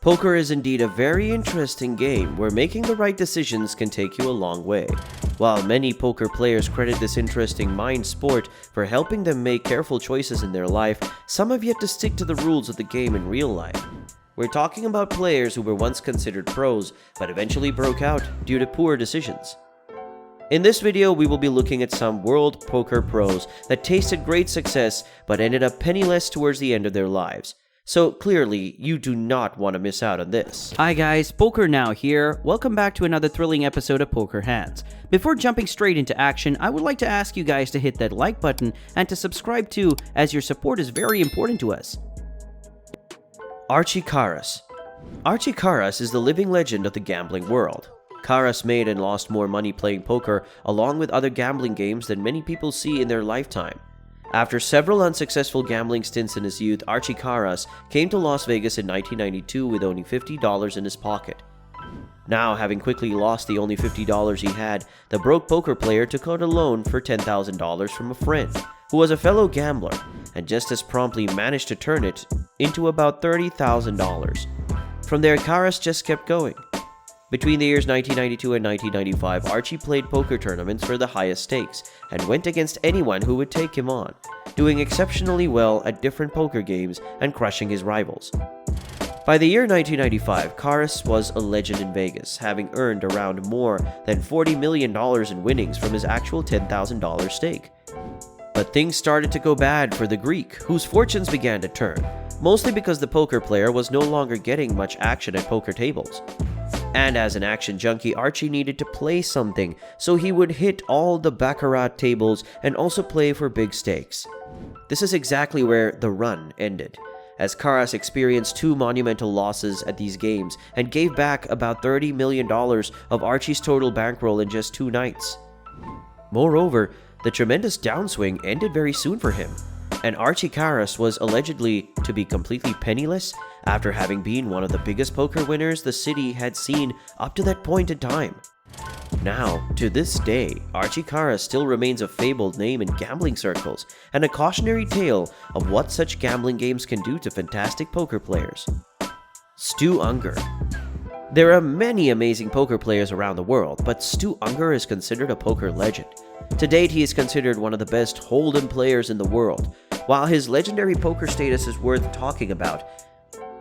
Poker is indeed a very interesting game where making the right decisions can take you a long way. While many poker players credit this interesting mind sport for helping them make careful choices in their life, some have yet to stick to the rules of the game in real life. We're talking about players who were once considered pros, but eventually broke out due to poor decisions. In this video, we will be looking at some world poker pros that tasted great success but ended up penniless towards the end of their lives. So clearly, you do not want to miss out on this. Hi guys, PokerNow here. Welcome back to another thrilling episode of Poker Hands. Before jumping straight into action, I would like to ask you guys to hit that like button and to subscribe too, as your support is very important to us. Archie Karas. Archie Karas is the living legend of the gambling world. Karas made and lost more money playing poker along with other gambling games than many people see in their lifetime. After several unsuccessful gambling stints in his youth, Archie Karas came to Las Vegas in 1992 with only $50 in his pocket. Now, having quickly lost the only $50 he had, the broke poker player took out a loan for $10,000 from a friend, who was a fellow gambler, and just as promptly managed to turn it into about $30,000. From there, Karas just kept going. Between the years 1992 and 1995, Archie played poker tournaments for the highest stakes and went against anyone who would take him on, doing exceptionally well at different poker games and crushing his rivals. By the year 1995, Karas was a legend in Vegas, having earned around more than $40 million in winnings from his actual $10,000 stake. But things started to go bad for the Greek, whose fortunes began to turn, mostly because the poker player was no longer getting much action at poker tables. And as an action junkie, Archie needed to play something, so he would hit all the baccarat tables and also play for big stakes. This is exactly where the run ended, as Karas experienced two monumental losses at these games and gave back about $30 million of Archie's total bankroll in just 2 nights. Moreover, the tremendous downswing ended very soon for him, and Archie Karas was allegedly to be completely penniless after having been one of the biggest poker winners the city had seen up to that point in time. Now, to this day, Archie Karas still remains a fabled name in gambling circles and a cautionary tale of what such gambling games can do to fantastic poker players. Stu Ungar. There are many amazing poker players around the world, but Stu Ungar is considered a poker legend. To date, he is considered one of the best Hold'em players in the world, while his legendary poker status is worth talking about,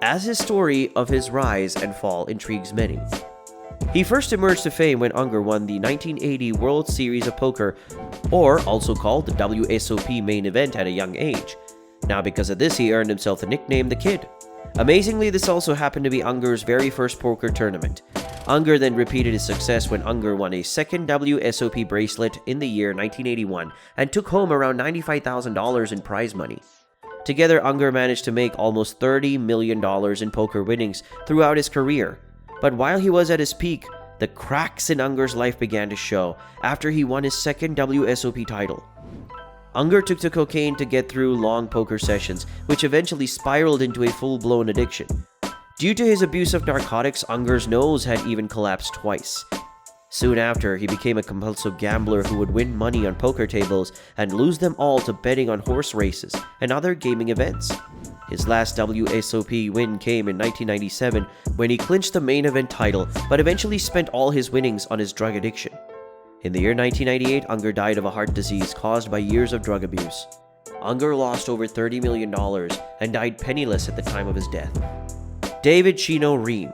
as his story of his rise and fall intrigues many. He first emerged to fame when Ungar won the 1980 World Series of Poker, or also called the WSOP main event, at a young age. Now, because of this, he earned himself the nickname The Kid. Amazingly, this also happened to be Ungar's very first poker tournament. Ungar then repeated his success when Ungar won a second WSOP bracelet in the year 1981 and took home around $95,000 in prize money. Together, Ungar managed to make almost $30 million in poker winnings throughout his career. But while he was at his peak, the cracks in Ungar's life began to show after he won his second WSOP title. Ungar took to cocaine to get through long poker sessions, which eventually spiraled into a full-blown addiction. Due to his abuse of narcotics, Ungar's nose had even collapsed twice. Soon after, he became a compulsive gambler who would win money on poker tables and lose them all to betting on horse races and other gaming events. His last WSOP win came in 1997 when he clinched the main event title, but eventually spent all his winnings on his drug addiction. In the year 1998, Ungar died of a heart disease caused by years of drug abuse. Ungar lost over $30 million and died penniless at the time of his death. David Chino Ream.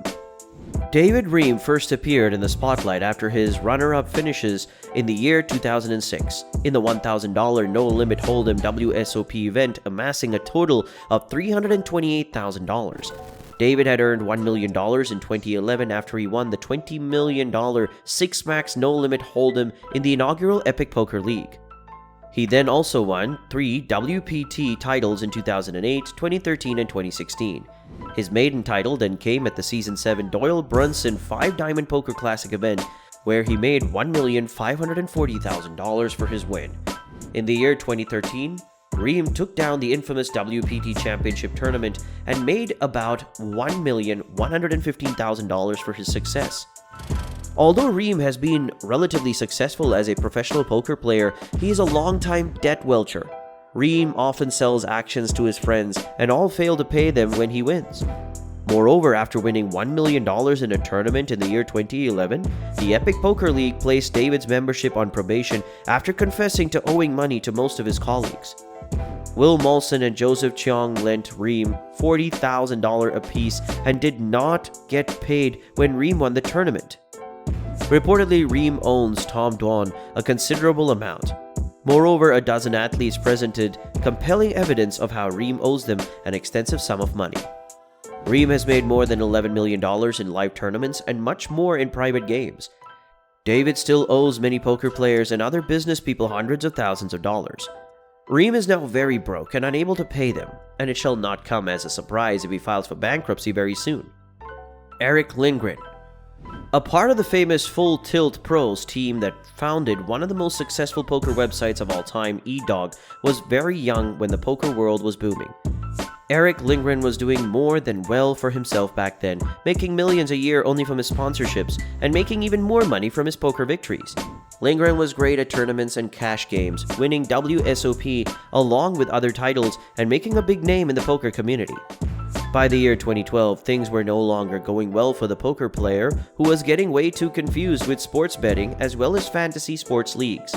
David Ream first appeared in the spotlight after his runner-up finishes in the year 2006 in the $1,000 no-limit Hold'em WSOP event, amassing a total of $328,000. David had earned $1 million in 2011 after he won the $20 million Six-Max no-limit Hold'em in the inaugural Epic Poker League. He then also won 3 WPT titles in 2008, 2013, and 2016. His maiden title then came at the Season 7 Doyle Brunson 5-Diamond Poker Classic event, where he made $1,540,000 for his win. In the year 2013, Ream took down the infamous WPT Championship tournament and made about $1,115,000 for his success. Although Ream has been relatively successful as a professional poker player, he is a long-time debt welcher. Ream often sells actions to his friends and all fail to pay them when he wins. Moreover, after winning $1 million in a tournament in the year 2011, the Epic Poker League placed David's membership on probation after confessing to owing money to most of his colleagues. Will Molson and Joseph Cheong lent Reem $40,000 apiece and did not get paid when Reem won the tournament. Reportedly, Reem owes Tom Dwan a considerable amount. Moreover, a dozen athletes presented compelling evidence of how Reem owes them an extensive sum of money. Reem has made more than $11 million in live tournaments and much more in private games. David still owes many poker players and other business people hundreds of thousands of dollars. Reem is now very broke and unable to pay them, and it shall not come as a surprise if he files for bankruptcy very soon. Eric Lindgren. A part of the famous Full Tilt Pros team that founded one of the most successful poker websites of all time, eDog, was very young when the poker world was booming. Eric Lindgren was doing more than well for himself back then, making millions a year only from his sponsorships, and making even more money from his poker victories. Lindgren was great at tournaments and cash games, winning WSOP along with other titles and making a big name in the poker community. By the year 2012, things were no longer going well for the poker player, who was getting way too confused with sports betting as well as fantasy sports leagues.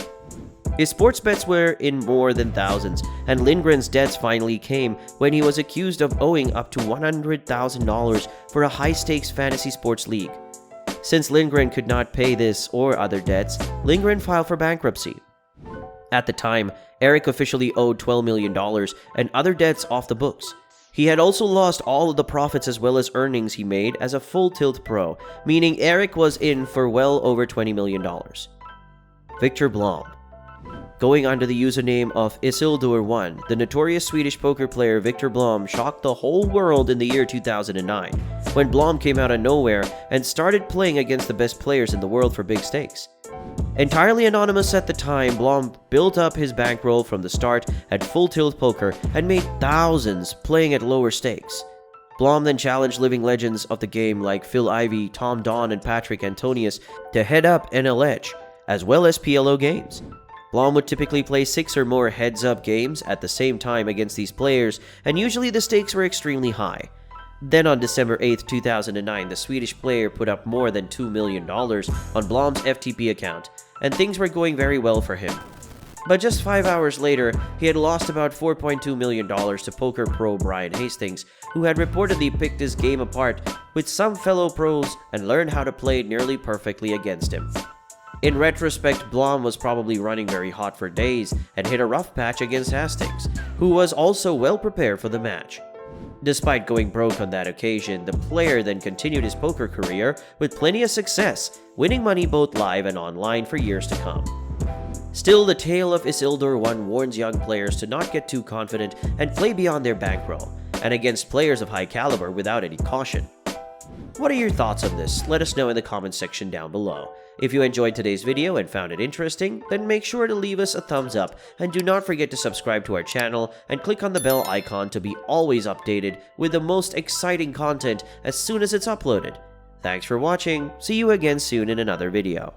His sports bets were in more than thousands, and Lindgren's debts finally came when he was accused of owing up to $100,000 for a high-stakes fantasy sports league. Since Lindgren could not pay this or other debts, Lindgren filed for bankruptcy. At the time, Eric officially owed $12 million and other debts off the books. He had also lost all of the profits as well as earnings he made as a Full Tilt Pro, meaning Eric was in for well over $20 million. Victor Blom. Going under the username of Isildur1, the notorious Swedish poker player Victor Blom shocked the whole world in the year 2009, when Blom came out of nowhere and started playing against the best players in the world for big stakes. Entirely anonymous at the time, Blom built up his bankroll from the start at Full Tilt Poker and made thousands playing at lower stakes. Blom then challenged living legends of the game like Phil Ivey, Tom Don, and Patrick Antonius to head up NL Edge, as well as PLO games. Blom would typically play 6 or more heads-up games at the same time against these players, and usually the stakes were extremely high. Then on December 8, 2009, the Swedish player put up more than $2 million on Blom's FTP account, and things were going very well for him. But just 5 hours later, he had lost about $4.2 million to poker pro Brian Hastings, who had reportedly picked his game apart with some fellow pros and learned how to play nearly perfectly against him. In retrospect, Blom was probably running very hot for days and hit a rough patch against Hastings, who was also well prepared for the match. Despite going broke on that occasion, the player then continued his poker career with plenty of success, winning money both live and online for years to come. Still, the tale of Isildur1 warns young players to not get too confident and play beyond their bankroll, and against players of high caliber without any caution. What are your thoughts on this? Let us know in the comments section down below. If you enjoyed today's video and found it interesting, then make sure to leave us a thumbs up, and do not forget to subscribe to our channel and click on the bell icon to be always updated with the most exciting content as soon as it's uploaded. Thanks for watching, see you again soon in another video.